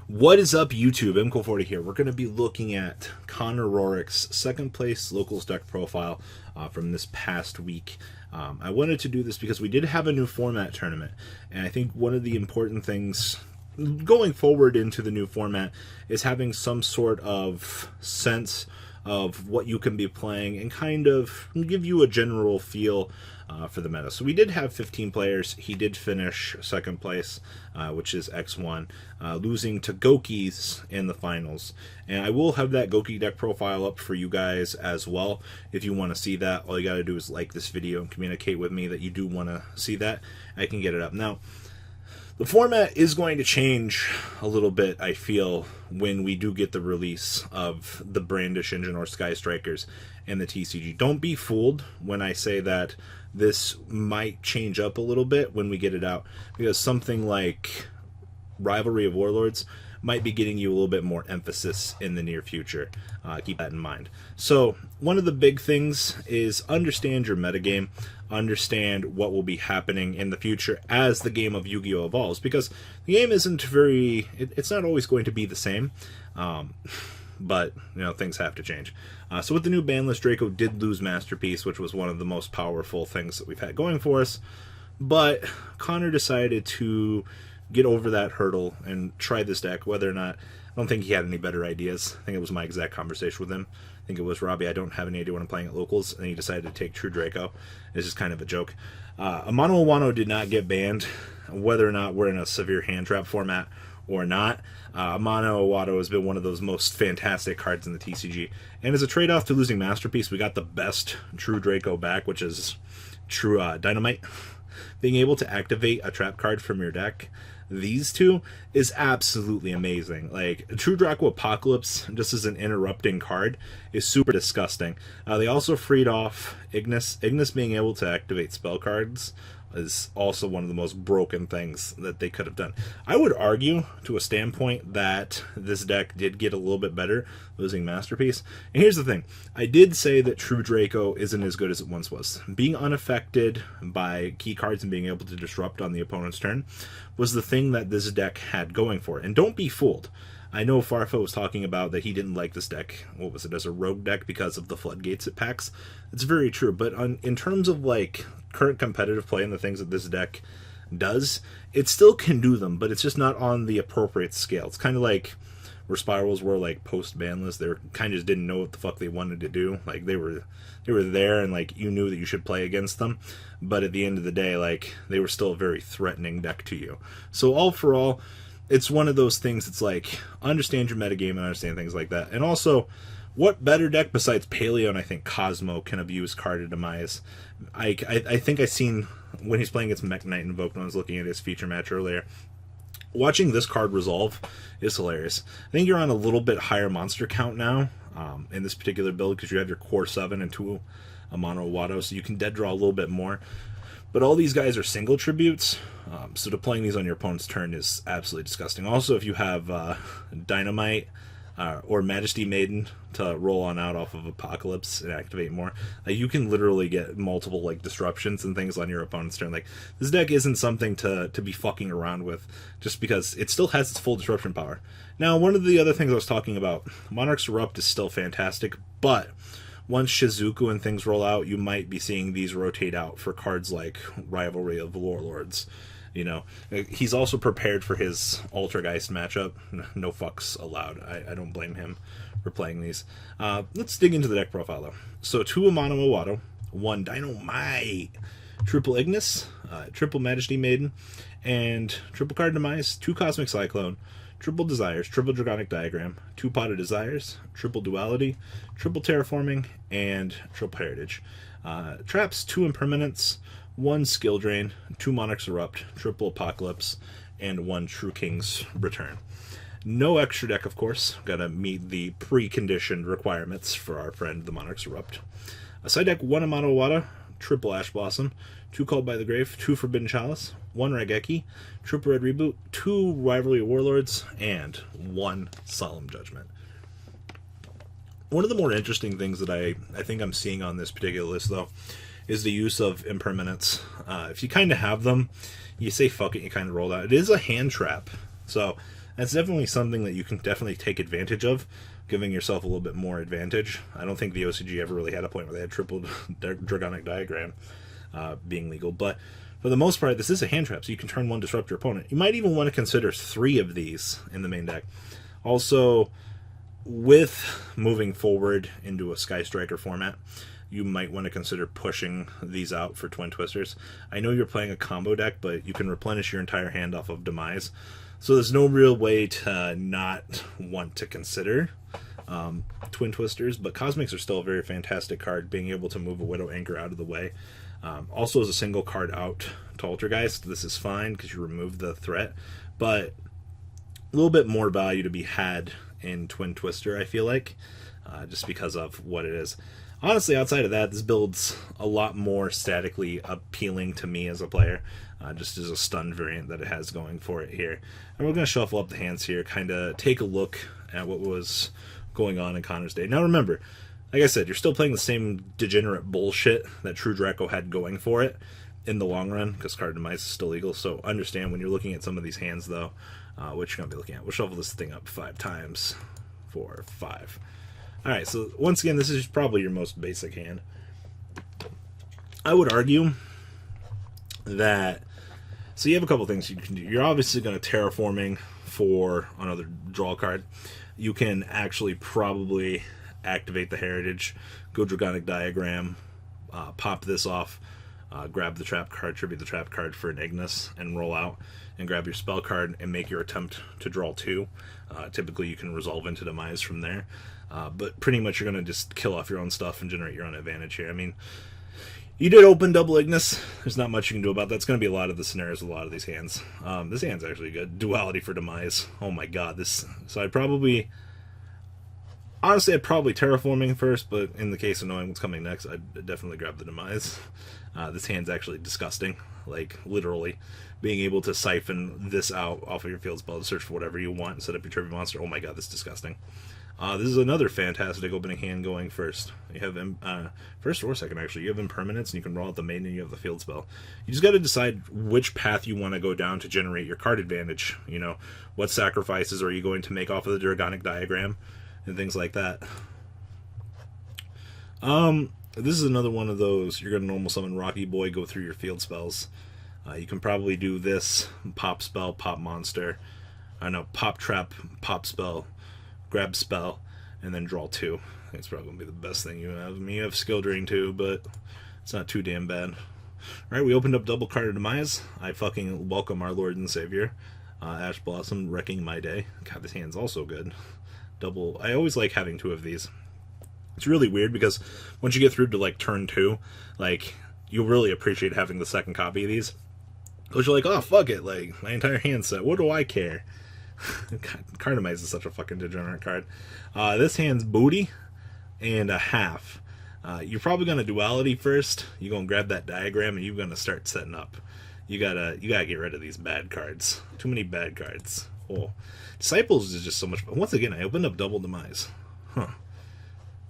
What is up, YouTube? MCO40 here. We're going to be looking at Connor Rorick's second place locals deck profile from this past week. I wanted to do this because we did have a new format tournament, and I think one of the important things going forward into the new format is having some sort of sense of what you can be playing and kind of give you a general feel for the meta. So we did have 15 players. He did finish second place, which is X1, losing to Goki's in the finals. And I will have that Goki deck profile up for you guys as well. If you want to see that, all you got to do is like this video and communicate with me that you do want to see that. I can get it up. Now, the format is going to change a little bit, I feel, when we do get the release of the Brandish Engine or Sky Strikers and the TCG. Don't be fooled when I say that this might change up a little bit when we get it out, because something like Rivalry of Warlords might be getting you a little bit more emphasis in the near future. Keep that in mind. So one of the big things is understand your metagame, understand what will be happening in the future as the game of Yu-Gi-Oh! Evolves, because the game isn't very, it's not always going to be the same, but you know, things have to change. So with the new ban list, Draco did lose Masterpiece, which was one of the most powerful things that we've had going for us, but Connor decided to get over that hurdle and try this deck, whether or not, I don't think he had any better ideas. I think it was my exact conversation with him. I think it was, Robbie, I don't have any idea when I'm playing at locals, and he decided to take True Draco. It's just kind of a joke. Amano Awano did not get banned, whether or not we're in a severe hand trap format or not. Amano Awano has been one of those most fantastic cards in the TCG. And as a trade-off to losing Masterpiece, we got the best True Draco back, which is True Dynamite. Being able to activate a trap card from your deck, these two, is absolutely amazing. Like, True Draco Apocalypse, just as an interrupting card, is super disgusting. They also freed off Ignis. Ignis being able to activate spell cards is also one of the most broken things that they could have done. I would argue, to a standpoint, that this deck did get a little bit better losing Masterpiece. And here's the thing. I did say that True Draco isn't as good as it once was. Being unaffected by key cards and being able to disrupt on the opponent's turn was the thing that this deck had going for it. And don't be fooled. I know Farfa was talking about that he didn't like this deck, what was it, as a rogue deck because of the floodgates it packs. It's very true, but in terms of like current competitive play and the things that this deck does, it still can do them, but it's just not on the appropriate scale. It's kind of like where Spirals were like post-ban list. They kind of just didn't know what the fuck they wanted to do. Like they were there, and like you knew that you should play against them, but at the end of the day, like they were still a very threatening deck to you. So all for all, it's one of those things that's like, understand your metagame and understand things like that. And also, what better deck besides Paleo and I think Cosmo can abuse card to demise? I think I seen when he's playing against Mech Knight Invoked when I was looking at his feature match earlier. Watching this card resolve is hilarious. I think you're on a little bit higher monster count now in this particular build because you have your core 7 and 2 Amano Awano, so you can dead draw a little bit more. But all these guys are single tributes, so deploying these on your opponent's turn is absolutely disgusting. Also, if you have Dynamite or Majesty Maiden to roll on out off of Apocalypse and activate more, you can literally get multiple like disruptions and things on your opponent's turn. Like, this deck isn't something to be fucking around with, just because it still has its full disruption power. Now, one of the other things I was talking about, Monarch's Erupt is still fantastic, but once Shizuku and things roll out, you might be seeing these rotate out for cards like Rivalry of Warlords. You know, he's also prepared for his Altergeist matchup. No fucks allowed. I don't blame him for playing these. Let's dig into the deck profile, though. So, 2 Amano Awano, 1 Dynamite, triple Ignis, triple Majesty Maiden, and triple Card Demise, 2 Cosmic Cyclone, triple Desires, triple Dragonic Diagram, 2 Pot of Desires, triple Duality, triple Terraforming, and triple Heritage. Traps, 2 Impermanence, 1 Skill Drain, 2 Monarch's Erupt, triple Apocalypse, and 1 True King's Return. No extra deck, of course. Gotta meet the preconditioned requirements for our friend the Monarch's Erupt. A side deck, 1 Amano Awano, triple Ash Blossom, 2 Called by the Grave, 2 Forbidden Chalice, 1 Raigeki, triple Red Reboot, 2 Rivalry of Warlords, and 1 Solemn Judgment. One of the more interesting things that I think I'm seeing on this particular list, though, is the use of impermanence. If you kind of have them, you say fuck it, you kind of roll out. It is a hand trap, so That's definitely something that you can definitely take advantage of, giving yourself a little bit more advantage. I don't think the OCG ever really had a point where they had triple Dragonic Diagram being legal, but for the most part, this is a hand trap, so you can turn one, disrupt your opponent. You might even want to consider 3 of these in the main deck. Also, with moving forward into a Sky Striker format, you might want to consider pushing these out for Twin Twisters. I know you're playing a combo deck, but you can replenish your entire hand off of Demise, so there's no real way to not want to consider Twin Twisters, but Cosmics are still a very fantastic card, being able to move a Widow Anchor out of the way. Also, as a single card out to Altergeist, this is fine because you remove the threat, but a little bit more value to be had in Twin Twister, I feel like, just because of what it is. Honestly, outside of that, this build's a lot more statically appealing to me as a player, just as a stun variant that it has going for it here. And we're going to shuffle up the hands here, kind of take a look at what was going on in Connor's day. Now remember, like I said, you're still playing the same degenerate bullshit that True Draco had going for it in the long run, because Card Demise is still legal, so understand when you're looking at some of these hands, though, what you're going to be looking at. We'll shuffle this thing up 5 times. 4, 5. Alright, so once again, this is probably your most basic hand. I would argue that... So you have a couple things you can do. You're obviously going to Terraforming for another draw card. You can actually probably activate the Heritage, go Dragonic Diagram, pop this off, grab the trap card, tribute the trap card for an Ignis, and roll out, and grab your spell card and make your attempt to draw 2. Typically you can resolve into Demise from there, but pretty much you're going to just kill off your own stuff and generate your own advantage here. I mean, you did open double Ignis. There's not much you can do about that. It's going to be a lot of the scenarios with a lot of these hands. This hand's actually good. Duality for Demise. Oh my god. So I'd probably... Honestly, I'd probably Terraforming first, but in the case of knowing what's coming next, I'd definitely grab the Demise. This hand's actually disgusting. Like, literally. Being able to siphon this out off of your field spell to search for whatever you want and set up your tribute monster. Oh my god, this is disgusting. This is another fantastic opening hand going first. You have first or second, actually. You have Impermanence, and you can roll out the main, and you have the field spell. You just got to decide which path you want to go down to generate your card advantage. You know, what sacrifices are you going to make off of the Dragonic Diagram, and things like that. This is another one of those. You're going to normal summon Rocky Boy, go through your field spells. You can probably do this, pop spell, pop monster. I know, pop trap, pop spell, grab spell, and then draw 2. I think it's probably going to be the best thing you have. I mean, you have skill drain too, but it's not too damn bad. Alright, we opened up double card of Demise. I fucking welcome our Lord and Savior, Ash Blossom, wrecking my day. God, this hand's also good. Double. I always like having 2 of these. It's really weird because once you get through to like turn 2, like, you'll really appreciate having the second copy of these. Because you're like, oh, fuck it, like, my entire hand set, what do I care? Card Demise is such a fucking degenerate card. This hand's booty and a half. You're probably going to Duality first. You're going to grab that diagram and you're going to start setting up. You gotta get rid of these bad cards. Too many bad cards. Oh. Disciples is just so much fun. Once again, I opened up double Demise. Huh.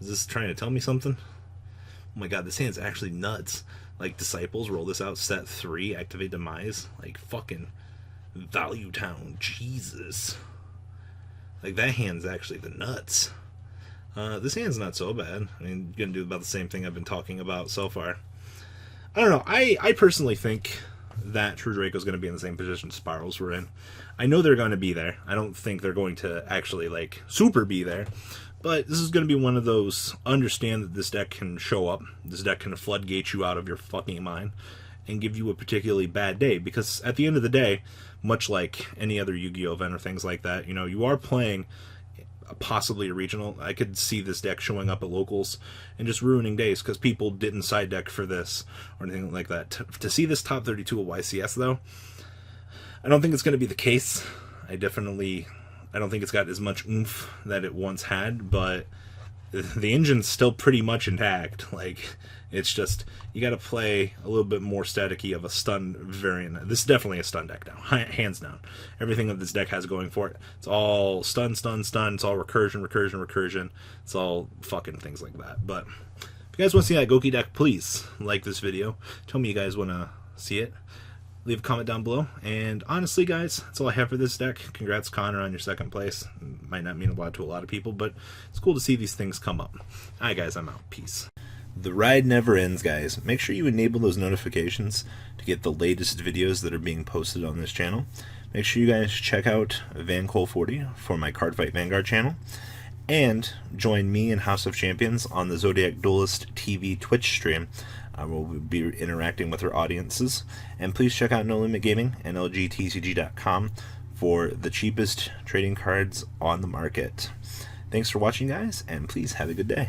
Is this trying to tell me something? Oh my god, this hand's actually nuts. Like, Disciples, roll this out, set 3, activate Demise. Like, fucking Value Town. Jesus. Like, that hand's actually the nuts. This hand's not so bad. I mean, you're gonna do about the same thing I've been talking about so far. I don't know. I personally think that True Draco's going to be in the same position Spirals were in. I know they're going to be there. I don't think they're going to actually, like, super be there. But this is going to be one of those, understand that this deck can show up. This deck can floodgate you out of your fucking mind and give you a particularly bad day. Because at the end of the day, much like any other Yu-Gi-Oh! Event or things like that, you know, you are playing possibly a regional. I could see this deck showing up at locals and just ruining days because people didn't side deck for this or anything like that. To see this top 32 of YCS, though, I don't think it's going to be the case. I don't think it's got as much oomph that it once had, but the engine's still pretty much intact. Like, it's just, you got to play a little bit more staticky of a stun variant. This is definitely a stun deck now, hands down. Everything that this deck has going for it, it's all stun, stun, stun. It's all recursion, recursion, recursion. It's all fucking things like that. But if you guys want to see that Goki deck, please like this video. Tell me you guys want to see it. leave a comment down below. And honestly, guys, that's all I have for this deck. Congrats, Connor, on your second place. Might not mean a lot to a lot of people, but it's cool to see these things come up. Alright, guys, I'm out. Peace. The ride never ends, guys. Make sure you enable those notifications to get the latest videos that are being posted on this channel. Make sure you guys check out VanCole40 for my Cardfight Vanguard channel. And join me and House of Champions on the Zodiac Duelist TV Twitch stream. We'll be interacting with our audiences. And please check out No Limit Gaming and LGTCG.com for the cheapest trading cards on the market. Thanks for watching, guys, and please have a good day.